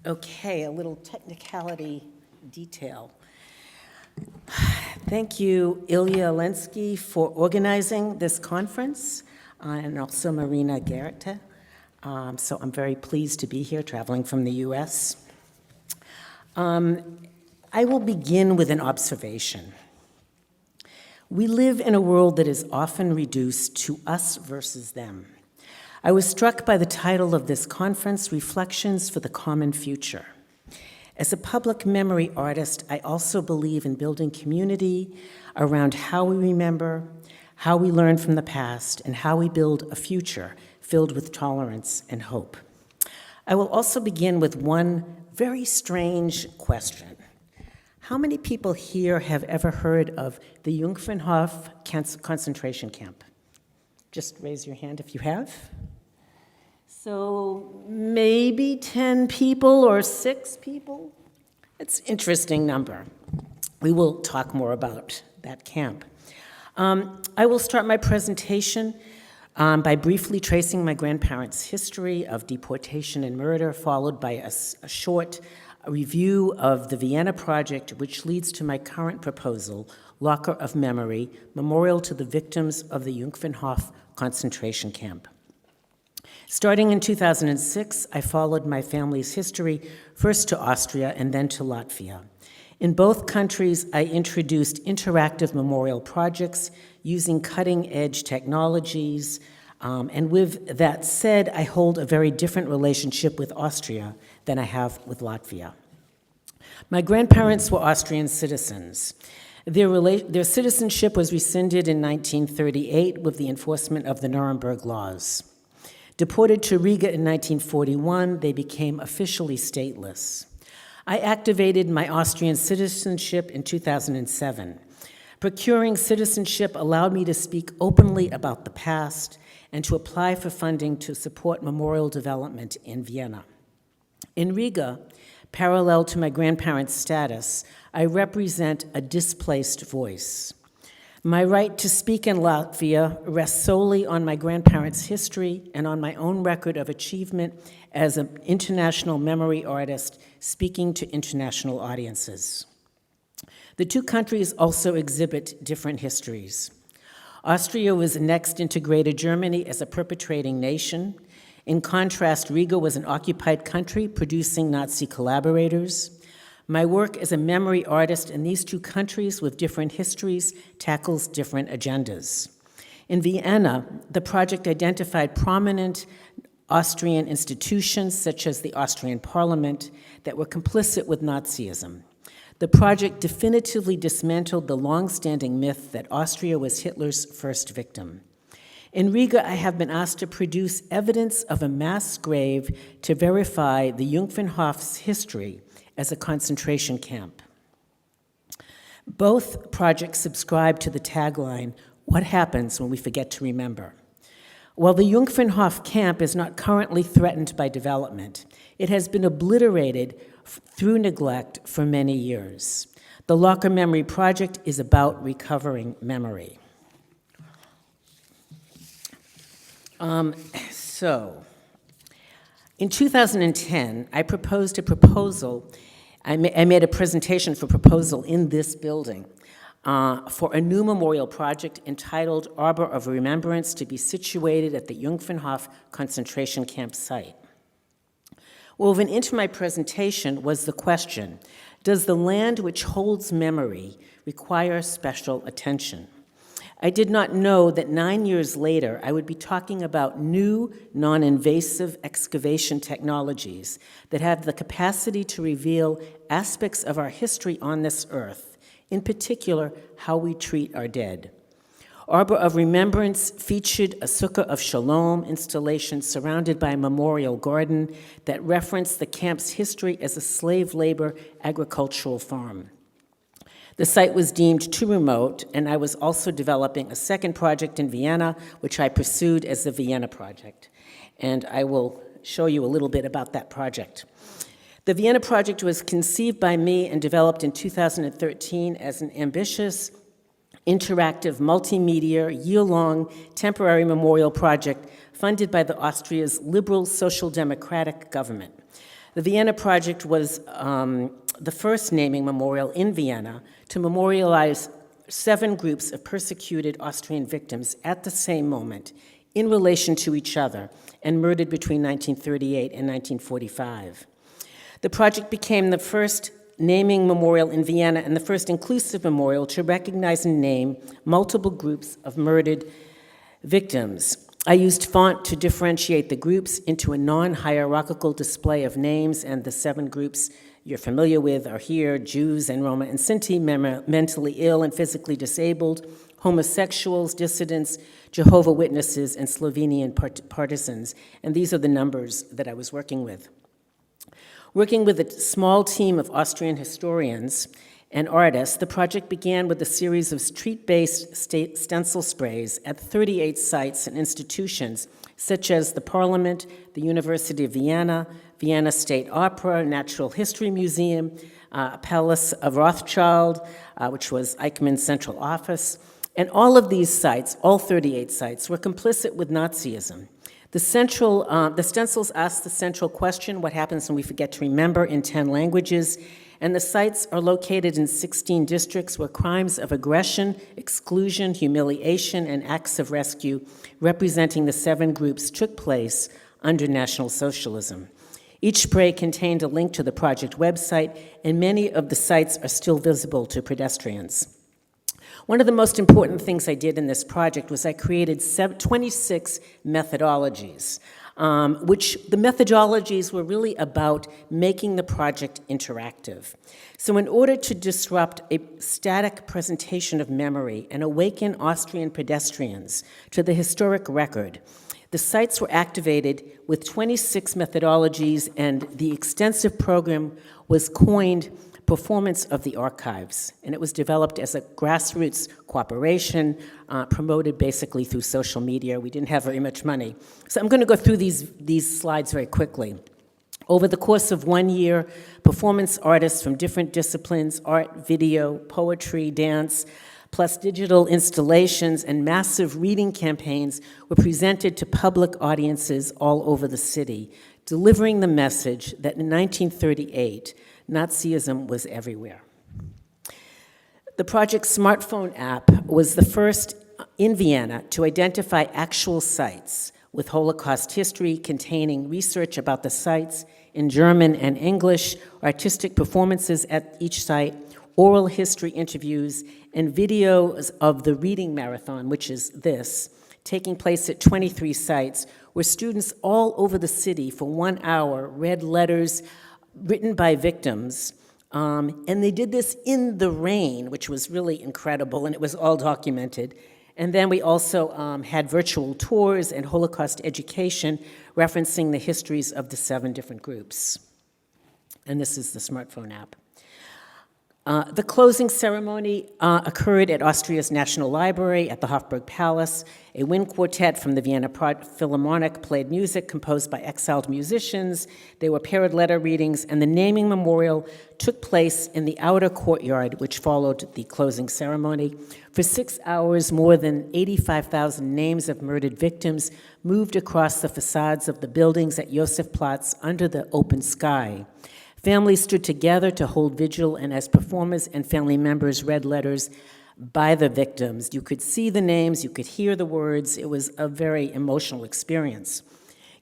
Okay, a little technicality detail. Thank you, Ilya Lenski, for organizing this conference, and also Marina Garrett. So I'm very pleased to be here, traveling from the US. I will begin with an observation. We live in a world that is often reduced to us versus them. I was struck by the title of this conference, Reflections for the Common Future. As a public memory artist, I also believe in building community around how we remember, how we learn from the past, and how we build a future filled with tolerance and hope. I will also begin with one very strange question. How many people here have ever heard of the Jungfernhof concentration camp? Just raise your hand if you have. So maybe 10 people or 6 people? It's an interesting number. We will talk more about that camp. I will start my presentation by briefly tracing my grandparents' history of deportation and murder, followed by a short review of the Vienna Project, which leads to my current proposal, Locker of Memory, Memorial to the Victims of the Jungfernhof concentration camp. Starting in 2006, I followed my family's history, first to Austria and then to Latvia. In both countries, I introduced interactive memorial projects using cutting-edge technologies, and with that said, I hold a very different relationship with Austria than I have with Latvia. My grandparents were Austrian citizens. Their citizenship was rescinded in 1938 with the enforcement of the Nuremberg laws. Deported to Riga in 1941, they became officially stateless. I activated my Austrian citizenship in 2007. Procuring citizenship allowed me to speak openly about the past and to apply for funding to support memorial development in Vienna. In Riga, parallel to my grandparents' status, I represent a displaced voice. My right to speak in Latvia rests solely on my grandparents' history and on my own record of achievement as an international memory artist speaking to international audiences. The two countries also exhibit different histories. Austria was next integrated Germany as a perpetrating nation. In contrast, Riga was an occupied country producing Nazi collaborators. My work as a memory artist in these two countries with different histories tackles different agendas. In Vienna, the project identified prominent Austrian institutions, such as the Austrian Parliament, that were complicit with Nazism. The project definitively dismantled the long-standing myth that Austria was Hitler's first victim. In Riga, I have been asked to produce evidence of a mass grave to verify the Jungfernhof's history as a concentration camp. Both projects subscribe to the tagline, "What happens when we forget to remember?" While the Jungfernhof camp is not currently threatened by development, it has been obliterated through neglect for many years. The Locker Memory Project is about recovering memory. In 2010, I proposed a proposal. I made a presentation for proposal in this building for a new memorial project entitled Arbor of Remembrance to be situated at the Jungfernhof concentration camp site. Woven into my presentation was the question, does the land which holds memory require special attention? I did not know that 9 years later, I would be talking about new, non-invasive excavation technologies that have the capacity to reveal aspects of our history on this earth, in particular, how we treat our dead. Arbor of Remembrance featured a Sukkah of Shalom installation surrounded by a memorial garden that referenced the camp's history as a slave labor agricultural farm. The site was deemed too remote, and I was also developing a second project in Vienna, which I pursued as the Vienna Project. And I will show you a little bit about that project. The Vienna Project was conceived by me and developed in 2013 as an ambitious, interactive, multimedia, year-long temporary memorial project funded by Austria's liberal social democratic government. The Vienna Project was the first naming memorial in Vienna to memorialize 7 groups of persecuted Austrian victims at the same moment in relation to each other and murdered between 1938 and 1945. The project became the first naming memorial in Vienna and the first inclusive memorial to recognize and name multiple groups of murdered victims. I used font to differentiate the groups into a non-hierarchical display of names, and the 7 groups you're familiar with are here: Jews and Roma and Sinti, mentally ill and physically disabled, homosexuals, dissidents, Jehovah's Witnesses, and Slovenian partisans. And these are the numbers that I was working with. Working with a small team of Austrian historians and artists, the project began with a series of street-based stencil sprays at 38 sites and institutions, such as the Parliament, the University of Vienna, Vienna State Opera, Natural History Museum, Palace of Rothschild, which was Eichmann's central office. And all of these sites, all 38 sites, were complicit with Nazism. The stencils ask the central question: what happens when we forget to remember, in 10 languages? And the sites are located in 16 districts where crimes of aggression, exclusion, humiliation, and acts of rescue representing the 7 groups took place under National Socialism. Each spray contained a link to the project website, and many of the sites are still visible to pedestrians. One of the most important things I did in this project was I created 26 methodologies, which the methodologies were really about making the project interactive. So in order to disrupt a static presentation of memory and awaken Austrian pedestrians to the historic record, the sites were activated with 26 methodologies, and the extensive program was coined Performance of the Archives, and it was developed as a grassroots cooperation, promoted basically through social media. We didn't have very much money. So I'm going to go through these slides very quickly. Over the course of 1 year, performance artists from different disciplines, art, video, poetry, dance, plus digital installations and massive reading campaigns were presented to public audiences all over the city, delivering the message that in 1938, Nazism was everywhere. The project's smartphone app was the first in Vienna to identify actual sites with Holocaust history, containing research about the sites in German and English, artistic performances at each site, oral history interviews, and videos of the reading marathon, which is this, taking place at 23 sites, where students all over the city for 1 hour read letters written by victims, and they did this in the rain, which was really incredible, and it was all documented. And then we also had virtual tours and Holocaust education referencing the histories of the 7 different groups. And this is the smartphone app. The closing ceremony occurred at Austria's National Library at the Hofburg Palace. A wind quartet from the Vienna Philharmonic played music composed by exiled musicians. There were paired letter readings, and the naming memorial took place in the outer courtyard, which followed the closing ceremony. For 6 hours, more than 85,000 names of murdered victims moved across the facades of the buildings at Josefplatz under the open sky. Families stood together to hold vigil, and as performers and family members read letters by the victims, you could see the names, you could hear the words. It was a very emotional experience.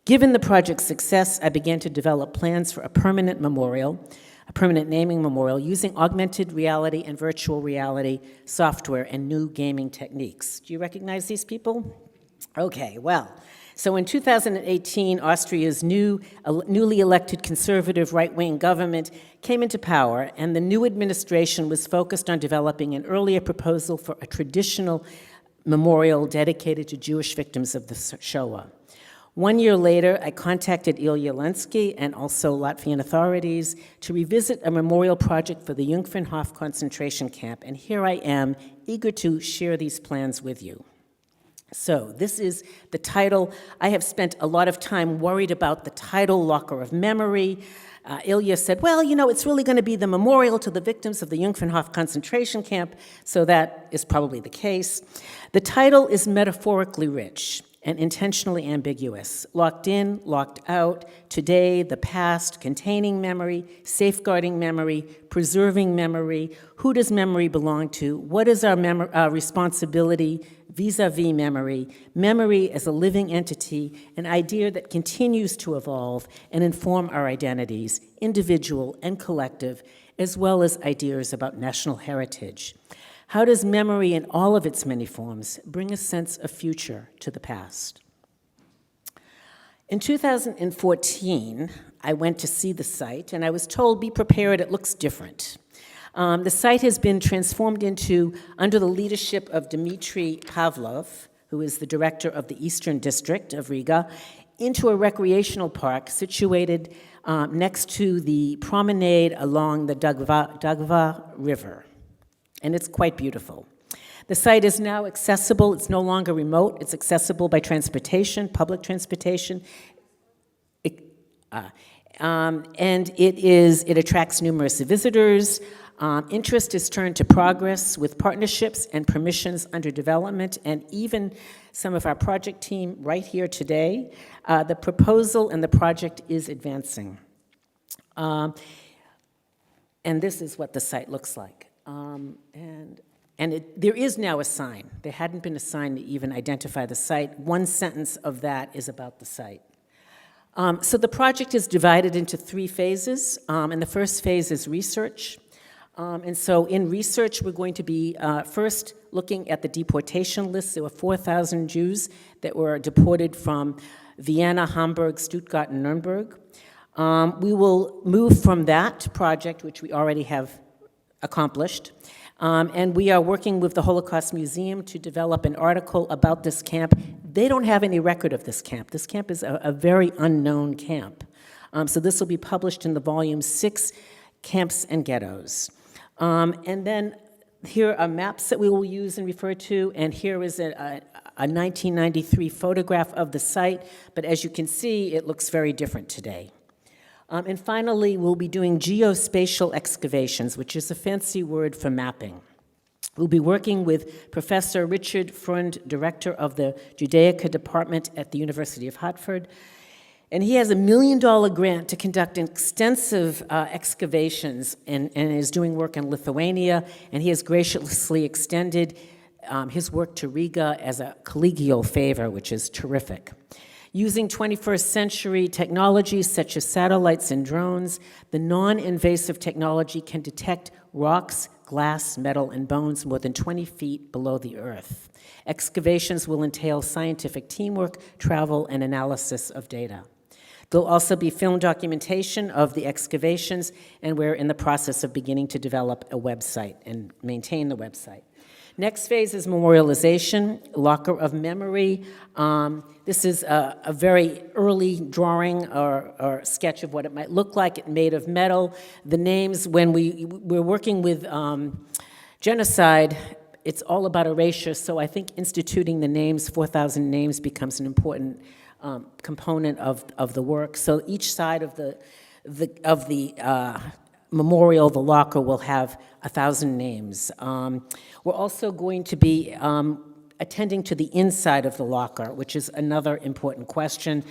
Given the project's success, I began to develop plans for a permanent memorial, a permanent naming memorial, using augmented reality and virtual reality software and new gaming techniques. Do you recognize these people? Okay, well, so in 2018, Austria's newly elected conservative right-wing government came into power, and the new administration was focused on developing an earlier proposal for a traditional memorial dedicated to Jewish victims of the Shoah. 1 year later, I contacted Ilya Lenski and also Latvian authorities to revisit a memorial project for the Jungfernhof concentration camp, and here I am, eager to share these plans with you. So this is the title. I have spent a lot of time worried about the title, Locker of Memory. Ilya said, well, you know, it's really going to be the memorial to the victims of the Jungfernhof concentration camp, so that is probably the case. The title is metaphorically rich, and intentionally ambiguous. Locked in, locked out, today, the past, containing memory, safeguarding memory, preserving memory. Who does memory belong to? What is our responsibility vis-a-vis memory? Memory as a living entity, an idea that continues to evolve and inform our identities, individual and collective, as well as ideas about national heritage. How does memory in all of its many forms bring a sense of future to the past? In 2014, I went to see the site, and I was told, be prepared, it looks different. The site has been transformed into, under the leadership of Dmitry Pavlov, who is the director of the Eastern District of Riga, into a recreational park situated next to the promenade along the Dagva River. And it's quite beautiful. The site is now accessible. It's no longer remote. It's accessible by transportation, public transportation. And it attracts numerous visitors. Interest is turned to progress with partnerships and permissions under development, and even some of our project team right here today. The proposal and the project is advancing. And this is what the site looks like. There is now a sign. There hadn't been a sign to even identify the site. One sentence of that is about the site. So the project is divided into 3 phases, and the first phase is research. And so in research, we're going to be first looking at the deportation list. There were 4,000 Jews that were deported from Vienna, Hamburg, Stuttgart, and Nuremberg. We will move from that project, which we already have accomplished, and we are working with the Holocaust Museum to develop an article about this camp. They don't have any record of this camp. This camp is a very unknown camp. So this will be published in the volume 6, Camps and Ghettos. And then here are maps that we will use and refer to, and here is a 1993 photograph of the site, but as you can see, it looks very different today. And finally, we'll be doing geospatial excavations, which is a fancy word for mapping. We'll be working with Professor Richard Freund, director of the Judaica Department at the University of Hartford, and he has a $1 million grant to conduct extensive excavations and is doing work in Lithuania, and he has graciously extended his work to Riga as a collegial favor, which is terrific. Using 21st century technologies such as satellites and drones, the non-invasive technology can detect rocks, glass, metal, and bones more than 20 feet below the earth. Excavations will entail scientific teamwork, travel, and analysis of data. There'll also be film documentation of the excavations, and we're in the process of beginning to develop a website and maintain the website. Next phase is memorialization, Locker of Memory. This is a very early drawing or sketch of what it might look like. It's made of metal. The names, when we're working with genocide, it's all about erasure, so I think instituting the names, 4,000 names, becomes an important component of the work. So each side of the memorial, the locker, will have 1,000 names. We're also going to be attending to the inside of the locker, which is another important question.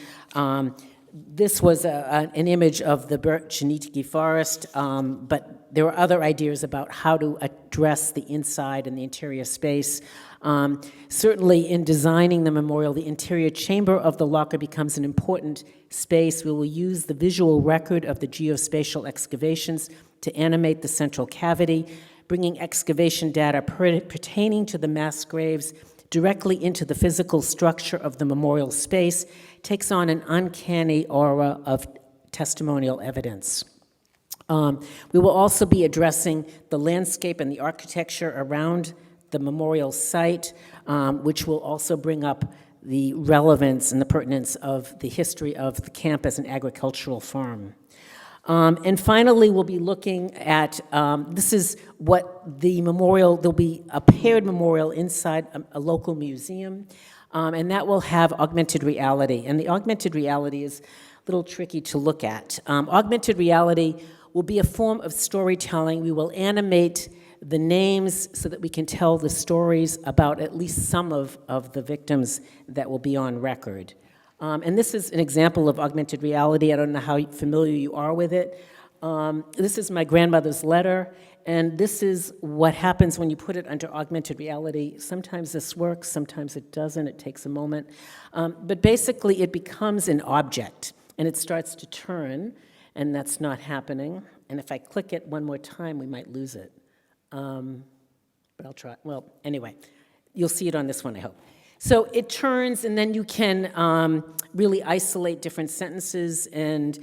This was an image of the Birch-Janitki forest, but there were other ideas about how to address the inside and the interior space. Certainly in designing the memorial, the interior chamber of the locker becomes an important space. We will use the visual record of the geospatial excavations to animate the central cavity, bringing excavation data pertaining to the mass graves directly into the physical structure of the memorial space takes on an uncanny aura of testimonial evidence. We will also be addressing the landscape and the architecture around the memorial site, which will also bring up the relevance and the pertinence of the history of the camp as an agricultural farm. And finally, we'll be looking at, this is what the memorial, there'll be a paired memorial inside a local museum, and that will have augmented reality. And the augmented reality is a little tricky to look at. Augmented reality will be a form of storytelling. We will animate the names so that we can tell the stories about at least some of the victims that will be on record. And this is an example of augmented reality. I don't know how familiar you are with it. This is my grandmother's letter, and this is what happens when you put it under augmented reality. Sometimes this works, sometimes it doesn't. It takes a moment. But basically, it becomes an object, and it starts to turn, and that's not happening. And if I click it one more time, we might lose it. But I'll try. Well, anyway, you'll see it on this one, I hope. So it turns, and then you can really isolate different sentences and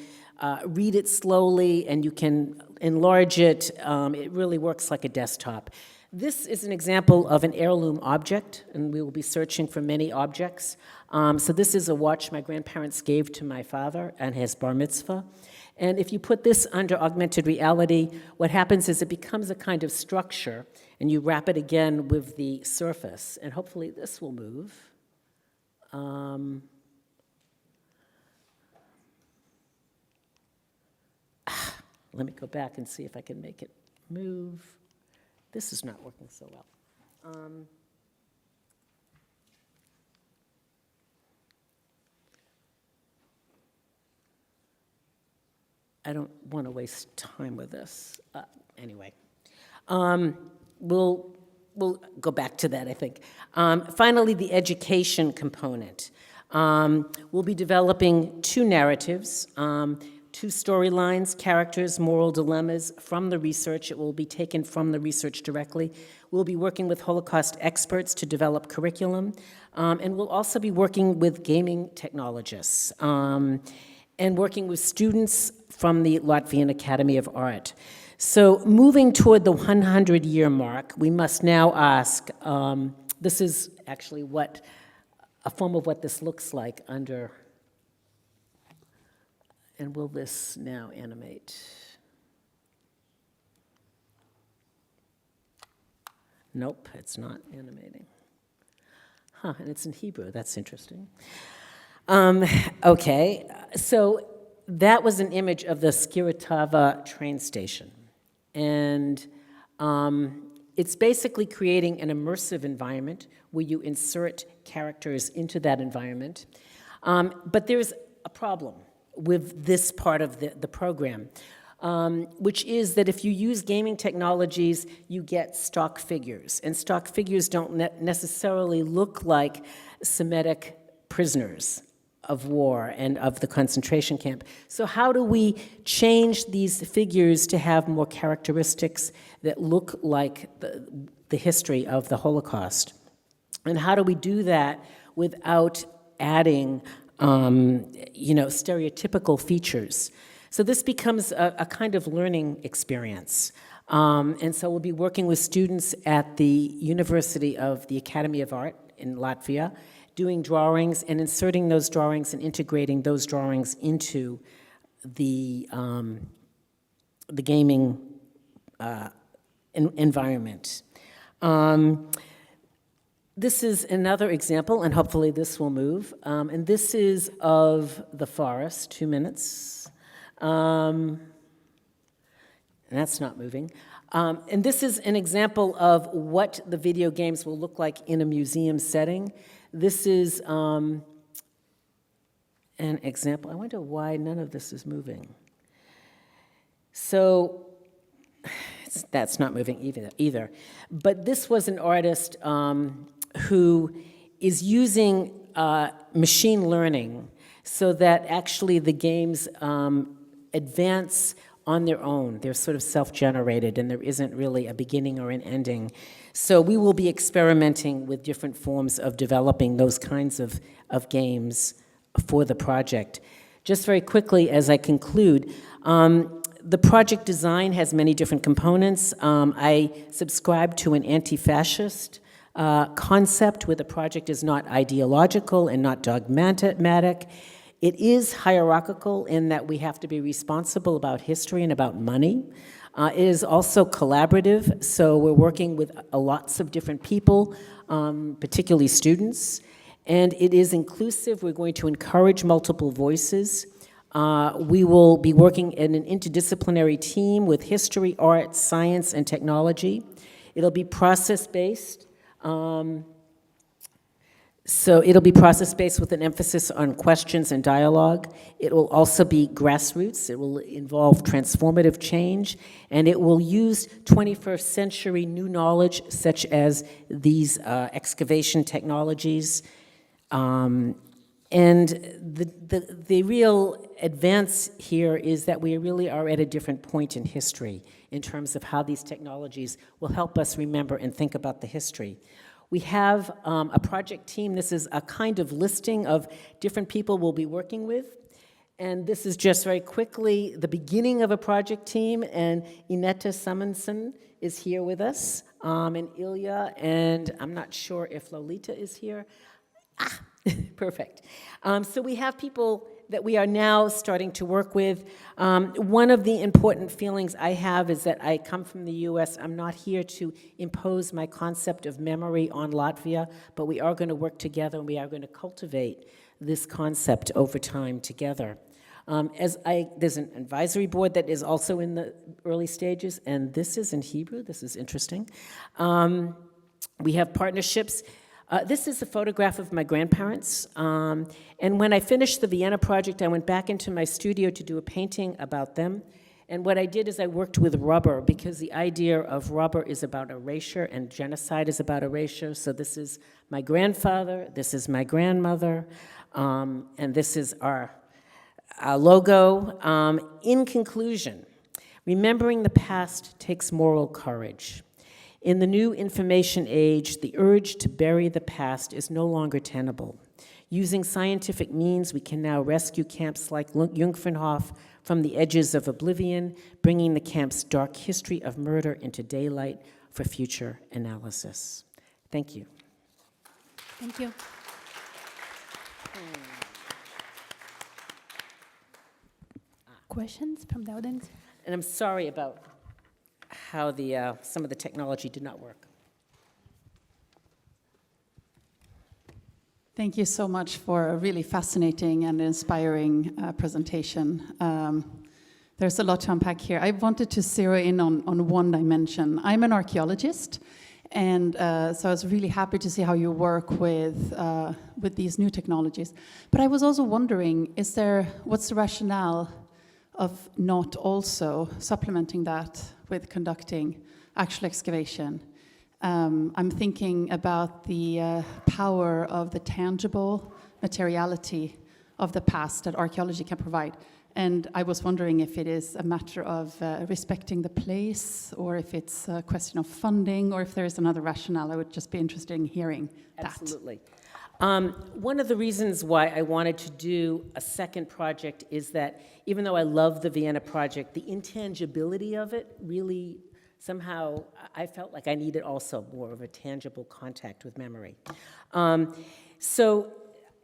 read it slowly, and you can enlarge it. It really works like a desktop. This is an example of an heirloom object, and we will be searching for many objects. So this is a watch my grandparents gave to my father and his bar mitzvah. And if you put this under augmented reality, what happens is it becomes a kind of structure, and you wrap it again with the surface, and hopefully this will move. Let me go back and see if I can make it move. This is not working so well. I don't want to waste time with this. Anyway, we'll go back to that, I think. Finally, the education component. We'll be developing two narratives, two storylines, characters, moral dilemmas from the research. It will be taken from the research directly. We'll be working with Holocaust experts to develop curriculum, and we'll also be working with gaming technologists and working with students from the Latvian Academy of Art. So moving toward the 100-year mark, we must now ask, this is actually a form of what this looks like under, and will this now animate? Nope, it's not animating. Huh, and it's in Hebrew, that's interesting. Okay, so that was an image of the Skiritava train station. And it's basically creating an immersive environment where you insert characters into that environment. But there's a problem with this part of the program, which is that if you use gaming technologies, you get stock figures. And stock figures don't necessarily look like Semitic prisoners of war and of the concentration camp. So how do we change these figures to have more characteristics that look like the history of the Holocaust? And how do we do that without adding, stereotypical features? So this becomes a kind of learning experience. And so we'll be working with students at the University of the Academy of Art in Latvia, doing drawings and inserting those drawings and integrating those drawings into the gaming environment. This is another example, and hopefully this will move. And this is of the forest, 2 minutes. And that's not moving. And this is an example of what the video games will look like in a museum setting. This is an example. I wonder why none of this is moving. So that's not moving either. But this was an artist who is using machine learning so that actually the games advance on their own. They're sort of self-generated, and there isn't really a beginning or an ending. So we will be experimenting with different forms of developing those kinds of games for the project. Just very quickly, as I conclude, the project design has many different components. I subscribe to an anti-fascist concept where the project is not ideological and not dogmatic. It is hierarchical in that we have to be responsible about history and about money. It is also collaborative, so we're working with lots of different people, particularly students. And it is inclusive. We're going to encourage multiple voices. We will be working in an interdisciplinary team with history, art, science, and technology. It'll be process-based. So it'll be process-based with an emphasis on questions and dialogue. It will also be grassroots. It will involve transformative change, and it will use 21st century new knowledge, such as these excavation technologies. And the real advance here is that we really are at a different point in history in terms of how these technologies will help us remember and think about the history. We have a project team. This is a kind of listing of different people we'll be working with. And this is just very quickly the beginning of a project team. And Inetta Samuelson is here with us, and Ilya, and I'm not sure if Lolita is here. Perfect. So we have people that we are now starting to work with. One of the important feelings I have is that I come from the US. I'm not here to impose my concept of memory on Latvia, but we are going to work together and we are going to cultivate this concept over time together. There's an advisory board that is also in the early stages, and this is in Hebrew. This is interesting. We have partnerships. This is a photograph of my grandparents, and when I finished the Vienna Project, I went back into my studio to do a painting about them, and what I did is I worked with rubber, because the idea of rubber is about erasure, and genocide is about erasure, so this is my grandfather, this is my grandmother, and this is our logo. In conclusion, remembering the past takes moral courage. In the new information age, the urge to bury the past is no longer tenable. Using scientific means, we can now rescue camps like Jungfernhof from the edges of oblivion, bringing the camp's dark history of murder into daylight for future analysis. Thank you. Thank you. Questions from the audience? And I'm sorry about how some of the technology did not work. Thank you so much for a really fascinating and inspiring presentation. There's a lot to unpack here. I wanted to zero in on one dimension. I'm an archaeologist, and so I was really happy to see how you work with these new technologies. But I was also wondering, what's the rationale of not also supplementing that with conducting actual excavation? I'm thinking about the power of the tangible materiality of the past that archaeology can provide. And I was wondering if it is a matter of respecting the place, or if it's a question of funding, or if there is another rationale. I would just be interested in hearing that. Absolutely. One of the reasons why I wanted to do a second project is that even though I love the Vienna Project, the intangibility of it really somehow, I felt like I needed also more of a tangible contact with memory. So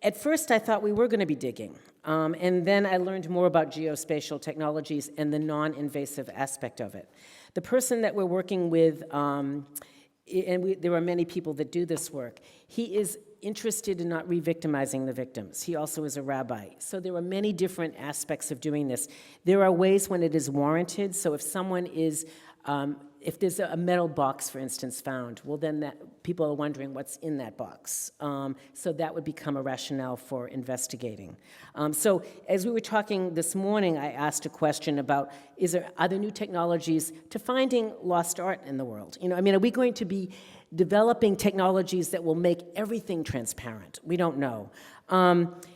at first I thought we were going to be digging, and then I learned more about geospatial technologies and the non-invasive aspect of it. The person that we're working with, there are many people that do this work, he is interested in not re-victimizing the victims. He also is a rabbi. So there are many different aspects of doing this. There are ways when it is warranted. So if someone is, if there's a metal box, for instance, found, well then people are wondering what's in that box. So that would become a rationale for investigating. So as we were talking this morning, I asked a question about, are there new technologies to finding lost art in the world? You know, I mean, are we going to be developing technologies that will make everything transparent? We don't know.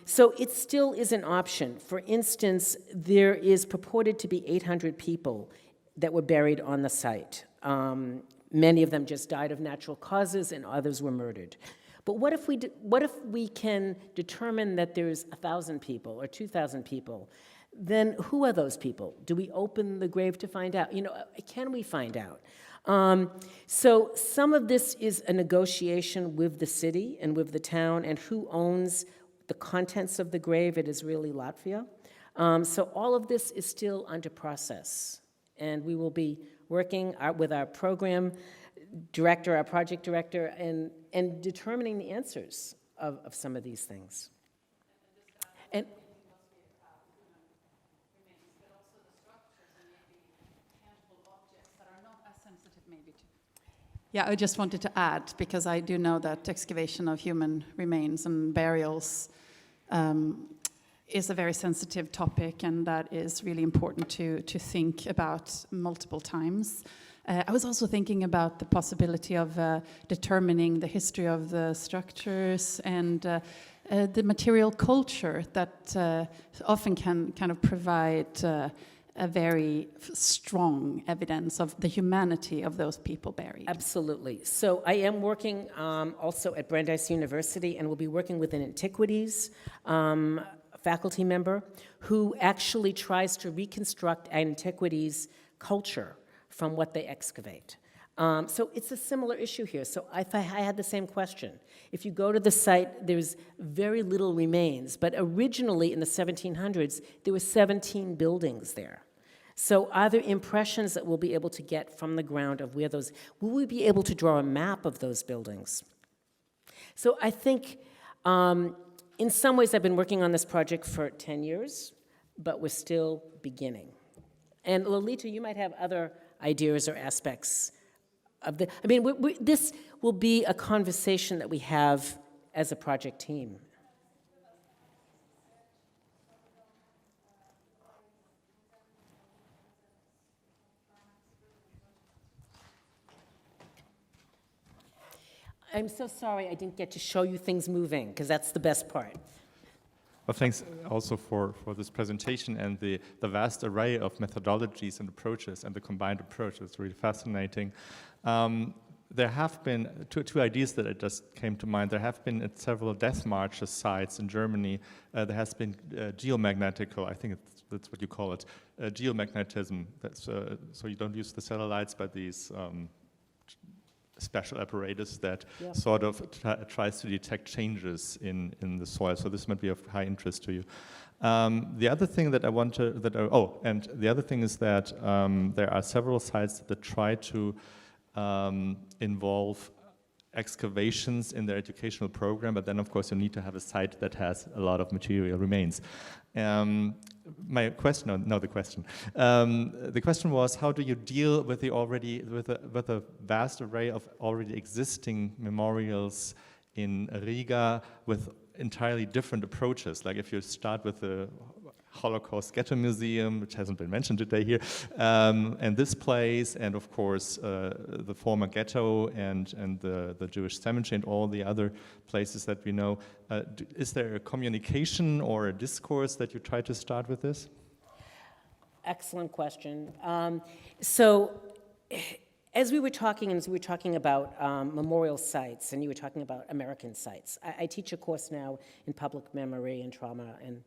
So it still is an option. For instance, there is purported to be 800 people that were buried on the site. Many of them just died of natural causes, and others were murdered. But what if we can determine that there's 1,000 people or 2,000 people? Then who are those people? Do we open the grave to find out? You know, can we find out? So some of this is a negotiation with the city and with the town, and who owns the contents of the grave. It is really Latvia. So all of this is still under process, and we will be working with our program director, our project director, and determining the answers of some of these things. And sensitive maybe to. Yeah, I just wanted to add, because I do know that excavation of human remains and burials is a very sensitive topic, and that is really important to think about multiple times. I was also thinking about the possibility of determining the history of the structures and the material culture that often can kind of provide a very strong evidence of the humanity of those people buried. Absolutely. So I am working also at Brandeis University, and we'll be working with an antiquities faculty member who actually tries to reconstruct antiquities culture from what they excavate. So it's a similar issue here. So I had the same question. If you go to the site, there's very little remains, but originally in the 1700s, there were 17 buildings there. So are there impressions that we'll be able to get from the ground of where those, will we be able to draw a map of those buildings? So I think in some ways I've been working on this project for 10 years, but we're still beginning. And Lolita, you might have other ideas or aspects of the, I mean, this will be a conversation that we have as a project team. I'm so sorry I didn't get to show you things moving, because that's the best part. Well, thanks also for this presentation and the vast array of methodologies and approaches and the combined approach. It's really fascinating. There have been two ideas that just came to mind. There have been at several death marches sites in Germany. There has been geomagnetical, I think that's what you call it, geomagnetism. That's, so you don't use the satellites, but these special apparatus that sort of tries to detect changes in the soil. So this might be of high interest to you. The other thing that I want to, and the other thing is that there are several sites that try to involve excavations in their educational program, but then of course you need to have a site that has a lot of material remains. My question, no, the question was, how do you deal with the with a vast array of already existing memorials in Riga with entirely different approaches? Like if you start with the Holocaust Ghetto Museum, which hasn't been mentioned today here, and this place, and of course the former ghetto and the Jewish cemetery and all the other places that we know. Is there a communication or a discourse that you try to start with this? Excellent question. So as we were talking about memorial sites, and you were talking about American sites, I teach a course now in public memory and trauma and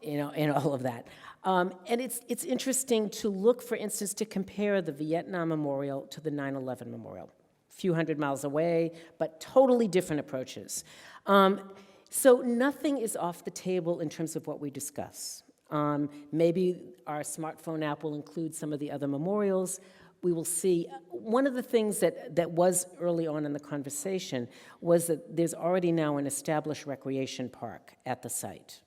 you know, and all of that. And it's interesting to look, for instance, to compare the Vietnam Memorial to the 9/11 Memorial. A few hundred miles away, but totally different approaches. So nothing is off the table in terms of what we discuss. Maybe our smartphone app will include some of the other memorials. We will see. One of the things that was early on in the conversation was that there's already now an established recreation park at the site.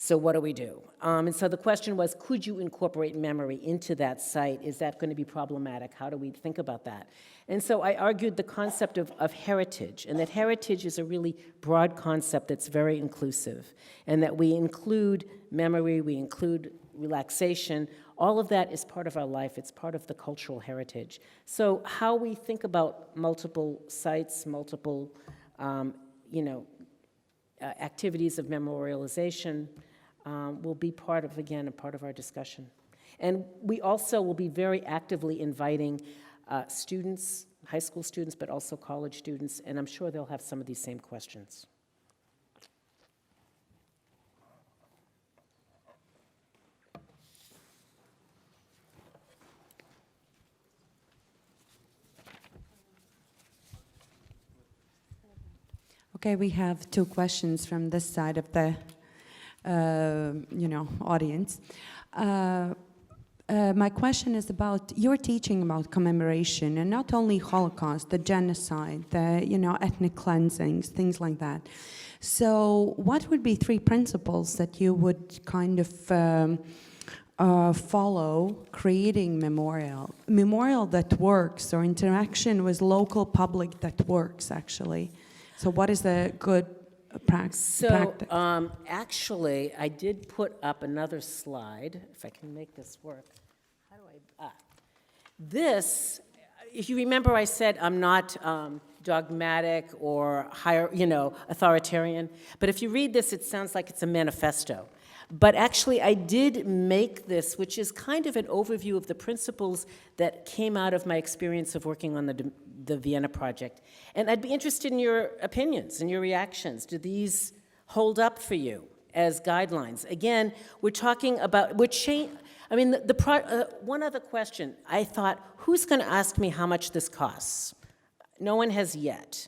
So what do we do? And so the question was, could you incorporate memory into that site? Is that going to be problematic? How do we think about that? And so I argued the concept of heritage, and that heritage is a really broad concept that's very inclusive, and that we include memory, we include relaxation. All of that is part of our life. It's part of the cultural heritage. So how we think about multiple sites, multiple activities of memorialization will be part of, again, a part of our discussion. And we also will be very actively inviting students, high school students, but also college students, and I'm sure they'll have some of these same questions. Okay, we have two questions from this side of the, audience. My question is about your teaching about commemoration, and not only Holocaust, the genocide, the ethnic cleansings, things like that. So, what would be 3 principles that you would kind of follow creating memorial that works, or interaction with local public that works, actually? So what is the good practice? So, actually, I did put up another slide, if I can make this work. How do I, this, if you remember, I said I'm not dogmatic or authoritarian, but if you read this, it sounds like it's a manifesto. But actually, I did make this, which is kind of an overview of the principles that came out of my experience of working on the Vienna Project. And I'd be interested in your opinions and your reactions. Do these hold up for you as guidelines? Again, we're talking about, one other question. I thought, who's going to ask me how much this costs? No one has yet.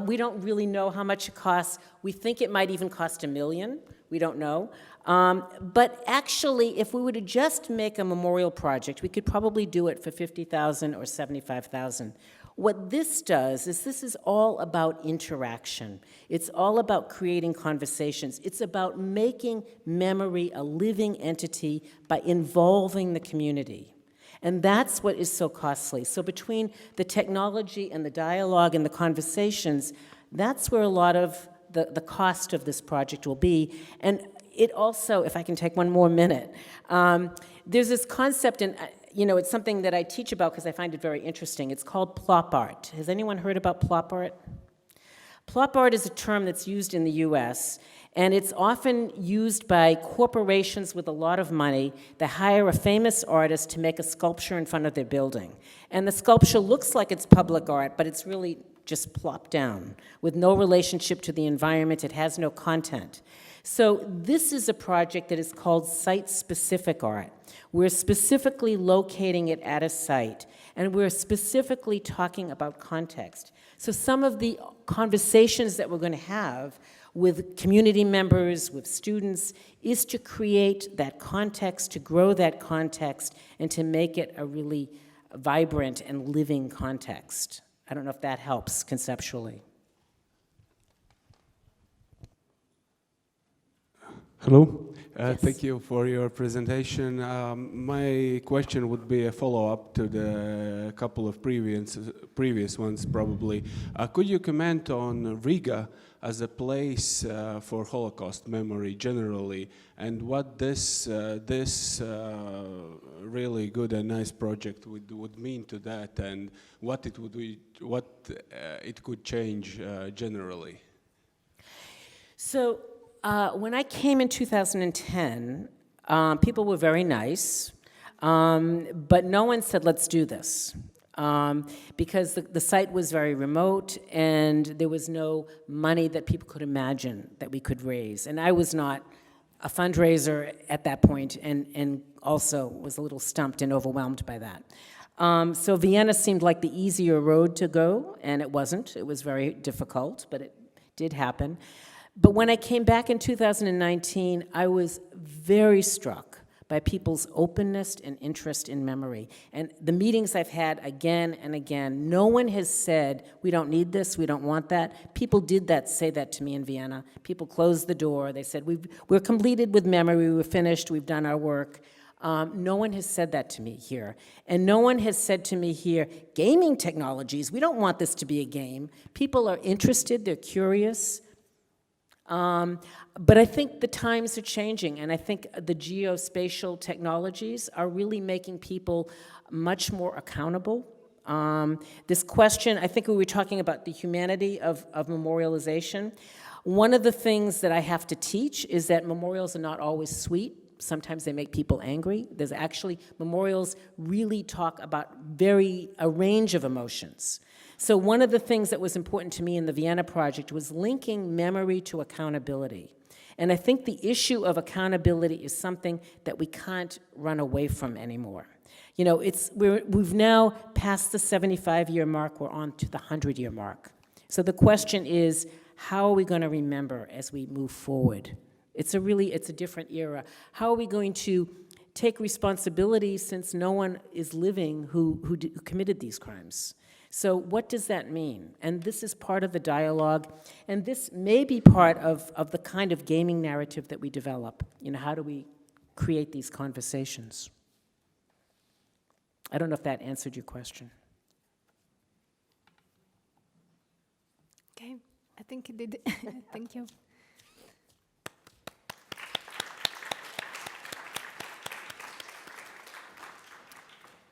We don't really know how much it costs. We think it might even cost $1 million. We don't know. But actually, if we were to just make a memorial project, we could probably do it for $50,000 or $75,000. What this does is this is all about interaction. It's all about creating conversations. It's about making memory a living entity by involving the community. And that's what is so costly. So between the technology and the dialogue and the conversations, that's where a lot of the cost of this project will be. And it also, if I can take one more minute, there's this concept, and it's something that I teach about because I find it very interesting. It's called plop art. Has anyone heard about plop art? Plop art is a term that's used in the US, and it's often used by corporations with a lot of money that hire a famous artist to make a sculpture in front of their building. And the sculpture looks like it's public art, but it's really just plopped down with no relationship to the environment. It has no content. So this is a project that is called site-specific art. We're specifically locating it at a site, and we're specifically talking about context. So some of the conversations that we're going to have with community members, with students, is to create that context, to grow that context, and to make it a really vibrant and living context. I don't know if that helps conceptually. Hello. Yes. Thank you for your presentation. My question would be a follow-up to the couple of previous ones, probably. Could you comment on Riga as a place for Holocaust memory generally, and what this really good and nice project would mean to that, and what it could change generally? So. When I came in 2010, people were very nice, but no one said, let's do this, because the site was very remote and there was no money that people could imagine that we could raise. And I was not a fundraiser at that point, and also was a little stumped and overwhelmed by that. So Vienna seemed like the easier road to go, and it wasn't. It was very difficult, but it did happen. But when I came back in 2019, I was very struck by people's openness and interest in memory. And the meetings I've had again and again, no one has said, we don't need this, we don't want that. People did say that to me in Vienna. People closed the door. They said, we're completed with memory, we're finished, we've done our work. No one has said that to me here. And no one has said to me here, gaming technologies, we don't want this to be a game. People are interested, they're curious. But I think the times are changing, and I think the geospatial technologies are really making people much more accountable. This question, I think we were talking about the humanity of memorialization. One of the things that I have to teach is that memorials are not always sweet. Sometimes they make people angry. There's actually, memorials really talk about a range of emotions. So one of the things that was important to me in the Vienna Project was linking memory to accountability. And I think the issue of accountability is something that we can't run away from anymore. We've now passed the 75-year mark, we're on to the 100-year mark. So the question is, how are we going to remember as we move forward? It's a different era. How are we going to take responsibility since no one is living who committed these crimes? So what does that mean? And this is part of the dialogue, and this may be part of the kind of gaming narrative that we develop. How do we create these conversations. I don't know if that answered your question. Okay, I think it did. Thank you.